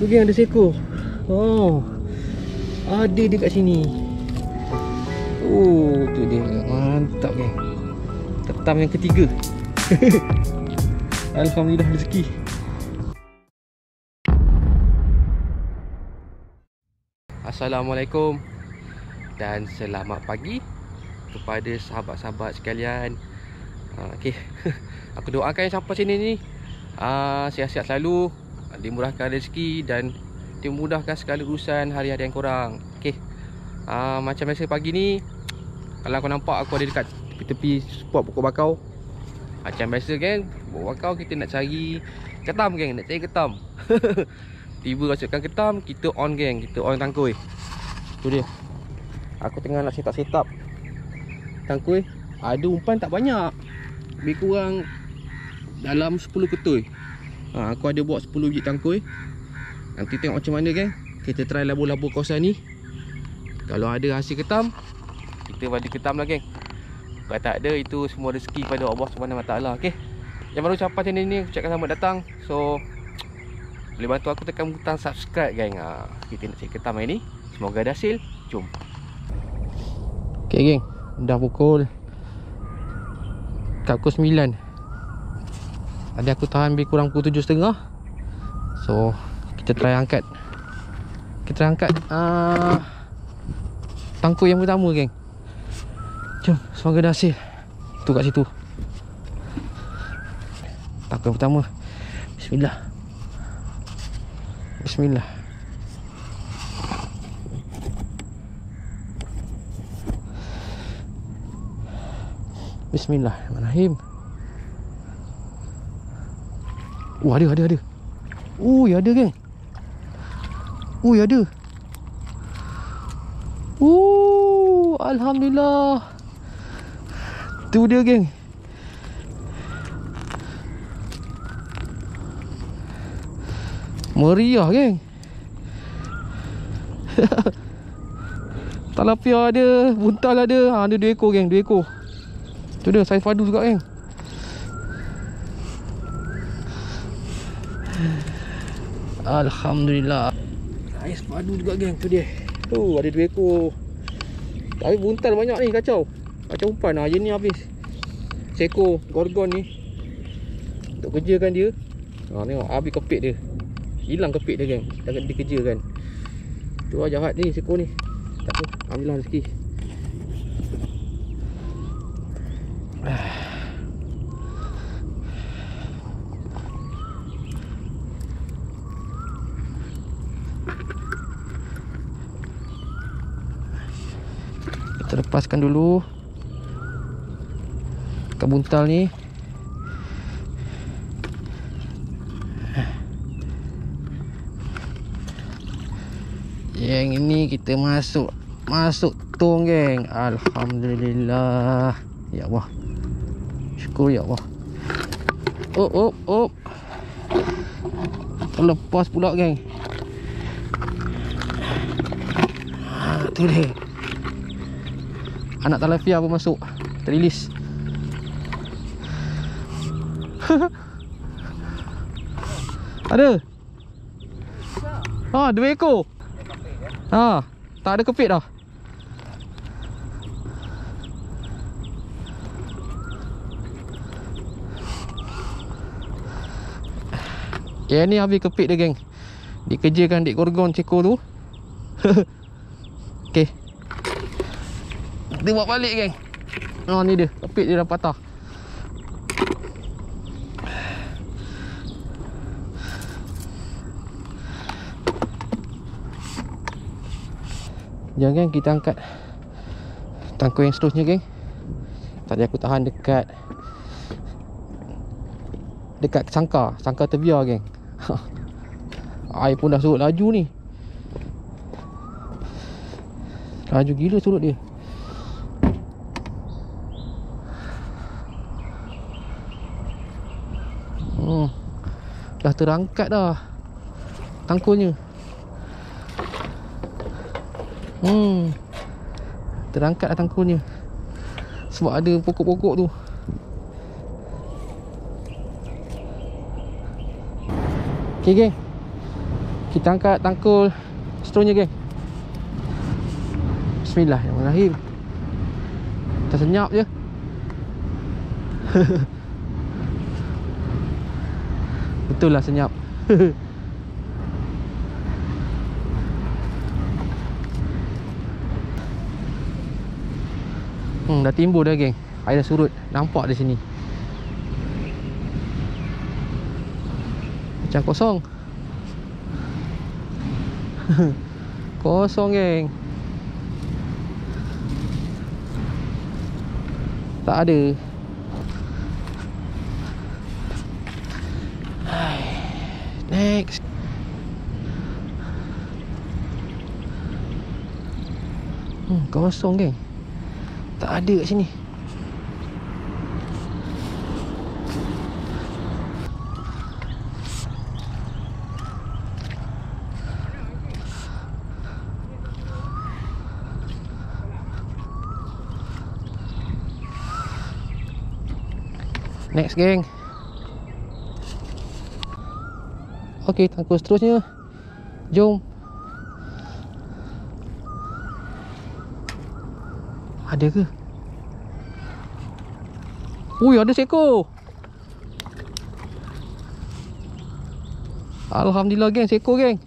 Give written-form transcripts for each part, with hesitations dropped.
Tu geng, ada seekor. Oh, ada dia kat sini. Oh, tu dia. Mantap geng. Ketam yang ketiga. Alhamdulillah rezeki. Assalamualaikum dan selamat pagi kepada sahabat-sahabat sekalian. Okey. Aku doakan yang sampai sini ni sihat-sihat selalu, dimurahkan rezeki dan dimudahkan segala urusan hari-hari yang korang. Okey. Macam biasa pagi ni, kalau kau nampak aku ada dekat tepi spot pokok bakau. Macam biasa geng, pokok bakau kita nak cari ketam geng, nak cari ketam. Tiba rasakan ketam, kita on geng, kita on tangkui. Tu dia. Aku tengah nak set up tangkui. Ada umpan tak banyak, lebih kurang dalam 10 ketui. Aku ada buat 10 biji tangkui. Nanti tengok macam mana geng. Kita try labur-labur kawasan ni. Kalau ada hasil ketam, kita bagi ketam lah geng. Kalau tak ada, itu semua rezeki pada Allah SWT. Okay. Yang baru sampai channel ni, aku cakap selamat datang. So boleh bantu aku tekan butang subscribe geng. Kita nak cari ketam hari ni. Semoga ada hasil. Jom. Okay geng, dah pukul 9. Tadi aku tahan lebih kurang pukul 7.30. So kita try angkat. Tangkui yang pertama geng. Jom, semoga ada hasil. Tu kat situ tangkui yang pertama. Bismillah. Bismillah. Bismillahirrahmanirrahim. Ada. Ada geng. Ada. Alhamdulillah. Tu dia geng. Meriah geng. Talapia ada, buntal ada. Ada 2 ekor geng, 2 ekor. Tu dia, saiz padu juga geng. Alhamdulillah. Saiz padu juga geng, tu dia. Ada 2 ekor. Tapi buntal banyak ni, kacau. Kacau umpan. Je ni habis. Seekor gorgon ni. Untuk kerjakan dia. Tengok, habis kepit dia. Hilang kepit dia geng. Jangan dikerjakan. Tu lah jahat ni seekor ni. Tak apa, alhamdulillah rezeki. Kita lepaskan dulu ikan buntal ni. Yang ini kita masuk tong geng. Alhamdulillah. Ya Allah, syukur ya Allah. Terlepas pula geng. Tu dia. Anak talapia pun masuk. Terilis. Ada. 2 ekor. Tak ada kepit dah. Yang ni habis kepit dia geng. Dikerjakan dek gorgon cekor tu. Okay, kita buat balik geng. Ni dia, kepit dia dah patah. Jom geng, kita angkat tangkui yang seterusnya geng. Tadi aku tahan dekat sangkar terbiar geng. Air pun dah surut laju ni. Laju gila surut dia. Dah terangkat dah tangkunya. Terangkat dah tangkunya. Sebab ada pokok-pokok tu. Okay geng, Kita angkat tangkul stronya geng. Bismillahirrahmanirrahim. Kita senyap je. Betul lah senyap. Dah timbul dah geng. Air dah surut. Nampak di sini. Macam kosong. Kosong geng. Tak ada. Next. Kosong geng. Tak ada kat sini. Next geng. Okey, tangkul seterusnya. Jom. Ada ke? Ui, ada seekor. Alhamdulillah geng, seekor geng.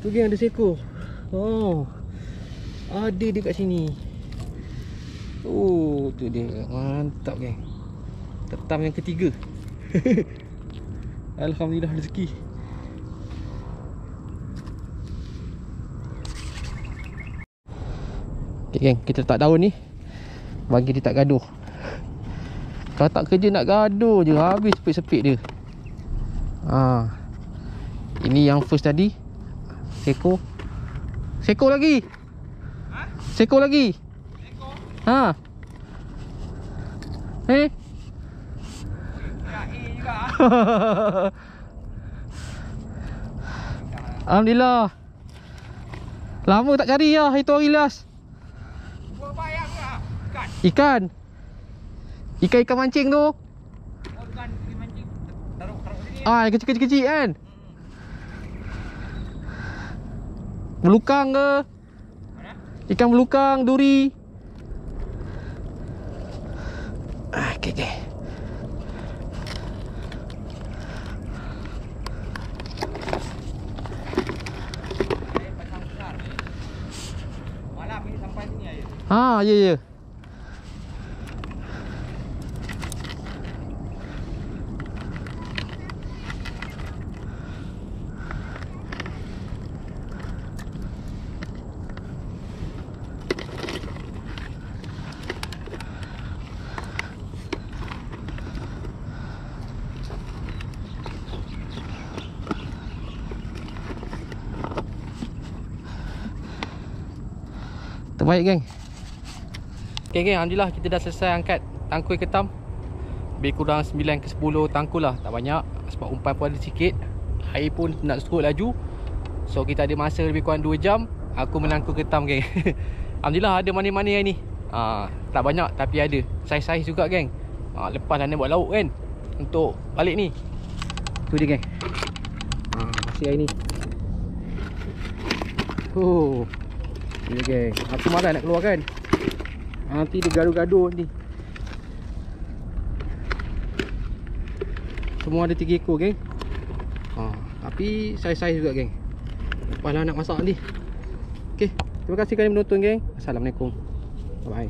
Tu geng, ada seekor. Oh, ada dekat sini. Oh, tu dia. Mantap geng. Tetam yang ketiga. Alhamdulillah rezeki. Okay geng, kita letak daun ni bagi dia tak gaduh. Kalau tak kerja nak gaduh je, habis sepit-sepit dia. Ini yang first tadi. Seekor. Seekor lagi. Seekor lagi. Alhamdulillah. Lama tak cari lah itu hari last. Ikan. Ikan mancing tu. Bukan mancing. Taruh sini. Yang kecil-kecil kan. Belukang ke? Mana? Ikan belukang, duri. Okay. Pasang besar. Malam ini sampai sini air. Ya. Terbaik geng. Okay geng, alhamdulillah kita dah selesai angkat tangkul ketam. Lebih kurang 9 ke 10 tangkul lah. Tak banyak sebab umpan pun ada sikit. Air pun nak surut laju. So kita ada masa lebih kurang 2 jam. Aku menangkul ketam geng. Alhamdulillah ada mana-mana ni. Tak banyak tapi ada. Saiz-saiz juga geng. Lepas lah nak buat lauk kan, untuk balik ni. Tu dia geng. Masih air ni. Ni geng. Aku marah nak keluar kan. Nanti dia gaduh-gaduh ni. Semua ada 3 ekor geng. Tapi saiz-saiz juga geng. Lepas lah nak masak nanti. Okay, terima kasih kerana menonton geng. Assalamualaikum. Bye bye.